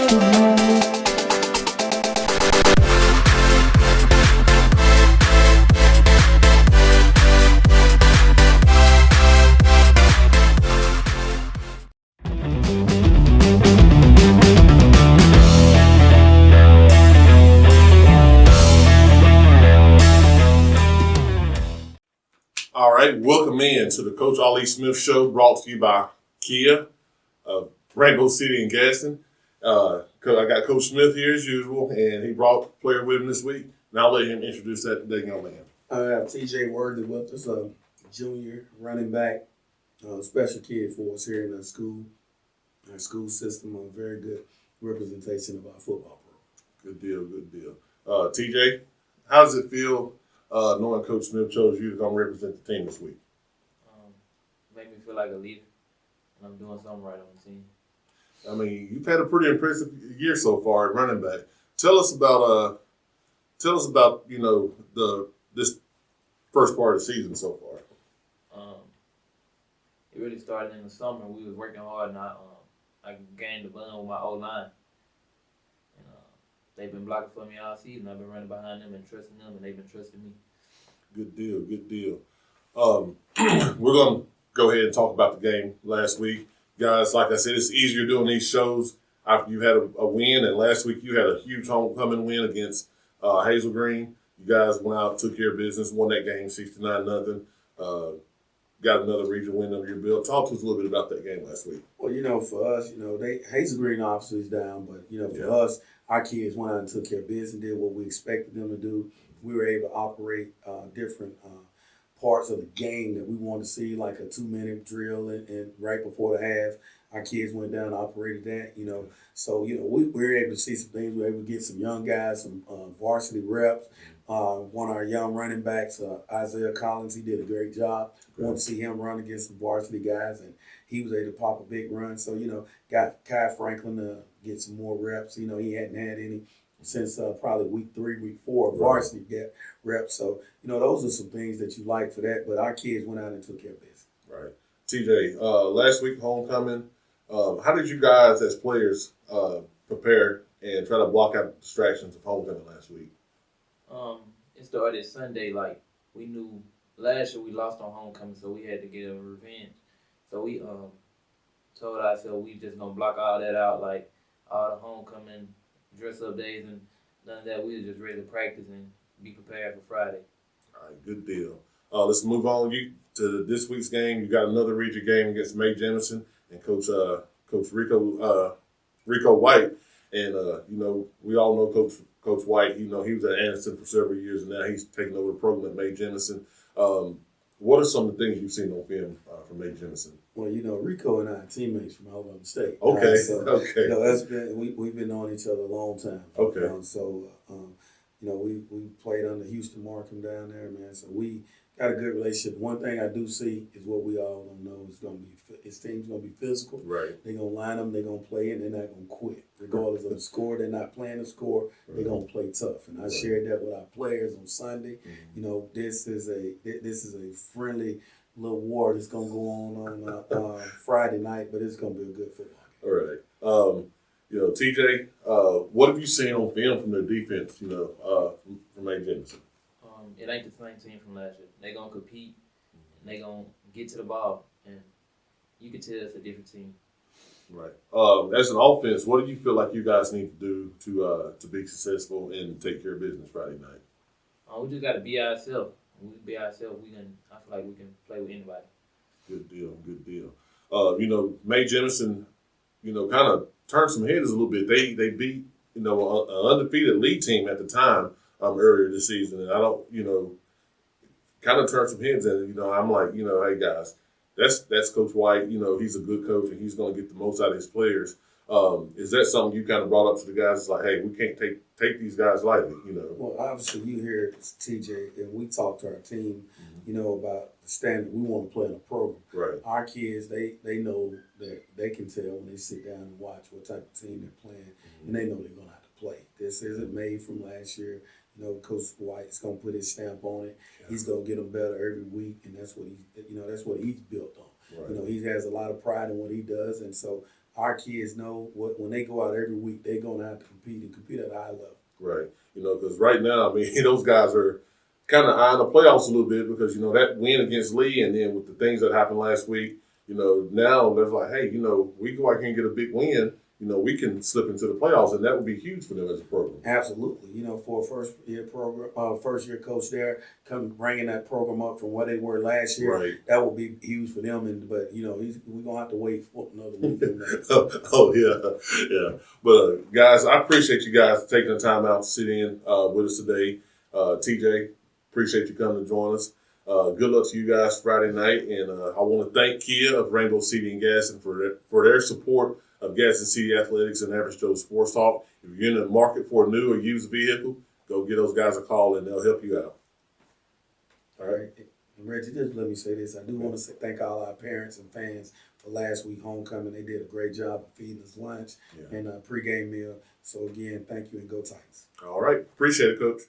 All right, welcome in to the Coach Ali Smith Show, brought to you by Kia of Rainbow City and Gaston. I got Coach Smith here as usual, and he brought a player with him this week. Now I'll let him introduce that young man. I have TJ Worthy with us, a junior running back, special kid for us here in our school system. A very good representation of our football program. Good deal, good deal. TJ, how does it feel knowing Coach Smith chose you to come represent the team this week? Make me feel like a leader, and I'm doing something right on the team. I mean, you've had a pretty impressive year so far at running back. Tell us about this first part of the season so far. It really started in the summer. We was working hard, and I gained the bond with my O-line. And they've been blocking for me all season. I've been running behind them and trusting them, and they've been trusting me. Good deal, good deal. We're going to go ahead and talk about the game last week. Guys, like I said, it's easier doing these shows after you've had a win, and last week you had a huge homecoming win against Hazel Green. You guys went out, took care of business, won that game 69-0. Got another regional win under your belt. Talk to us a little bit about that game last week. Well, for us, Hazel Green obviously is down, but for us, our kids went out and took care of business, did what we expected them to do. We were able to operate different parts of the game that we wanted to see, like a 2-minute drill, and right before the half, our kids went down and operated that. So we were able to see some things. We were able to get some young guys, some varsity reps. One of our young running backs, Isaiah Collins, he did a great job. Want to see him run against some varsity guys, and he was able to pop a big run. So, got Kai Franklin to get some more reps. He hadn't had any since probably week 3, week 4 of varsity reps. So, those are some things that you like for that. But our kids went out and took care of business. Right. TJ, last week, homecoming, how did you guys as players prepare and try to block out the distractions of homecoming last week? It started Sunday. Like, we knew last year we lost on homecoming, so we had to get a revenge. So we told ourselves we just gonna block all that out, like all the homecoming dress up days and none of that. We was just ready to practice and be prepared for Friday. All right, good deal. Let's move on to this week's game. You got another region game against May Jemison and Coach Rico White. And we all know Coach White. He was at Anderson for several years, and now he's taking over the program at May Jemison. What are some of the things you've seen on film from May Jemison? Well, Rico and I are teammates from Alabama State. Okay. Okay. That's been we've been knowing each other a long time. Okay. We played under Houston Markham down there, man. So we got a good relationship. One thing I do see is what we all gonna know is his team's gonna be physical. Right. They're gonna line them. They're gonna play, and they're not gonna quit, regardless of the score. They're not playing the score. Right. They're gonna play tough. And I shared that with our players on Sunday. Mm-hmm. This is a friendly little war that's gonna go on Friday night, but it's gonna be a good football game. All right. TJ, what have you seen on film from their defense? From May Jemison. It ain't the same team from last year. They gonna compete, and they gonna get to the ball, and you can tell it's a different team. Right. As an offense, what do you feel like you guys need to do to be successful and take care of business Friday night? We just got to be ourselves. When we be ourselves, I feel like we can play with anybody. Good deal. Good deal. May Jemison, kind of turned some heads a little bit. They beat, an undefeated league team at the time earlier this season, and I don't, kind of turned some heads. And I'm like, hey guys, that's Coach White. He's a good coach, and he's going to get the most out of his players. Is that something you kind of brought up to the guys? It's like, hey, we can't take these guys lightly, Well, obviously you hear TJ, and we talk to our team, about the standard we want to play in a program. Right. Our kids, they know that they can tell when they sit down and watch what type of team they're playing, and they know they're going to have to play. This isn't made from last year. Coach White's going to put his stamp on it. Yeah. He's going to get them better every week, and that's what he's built on. Right. He has a lot of pride in what he does, and so our kids know when they go out every week, they're gonna have to compete at a high level. Right. Because right now, I mean, those guys are kind of eyeing the playoffs a little bit because, that win against Lee and then with the things that happened last week, now they're like, hey, we go out here and get a big win, we can slip into the playoffs, and that would be huge for them as a program. Absolutely, for a first year coach there, come bringing that program up from what they were last year, Right. that would be huge for them. But we're gonna have to wait for another week. Oh, yeah. But guys, I appreciate you guys taking the time out to sit in with us today. TJ, appreciate you coming to join us. Good luck to you guys Friday night, and I want to thank Kia of Rainbow City and Gaston for their support of Gaston City Athletics and Average Joe Sports Talk. If you're in the market for a new or used vehicle, go give those guys a call and they'll help you out. All right. And Reggie, just let me say this. I do want to thank all our parents and fans for last week homecoming. They did a great job of feeding us lunch and a pregame meal. So again, thank you and go Titans. All right. Appreciate it, Coach.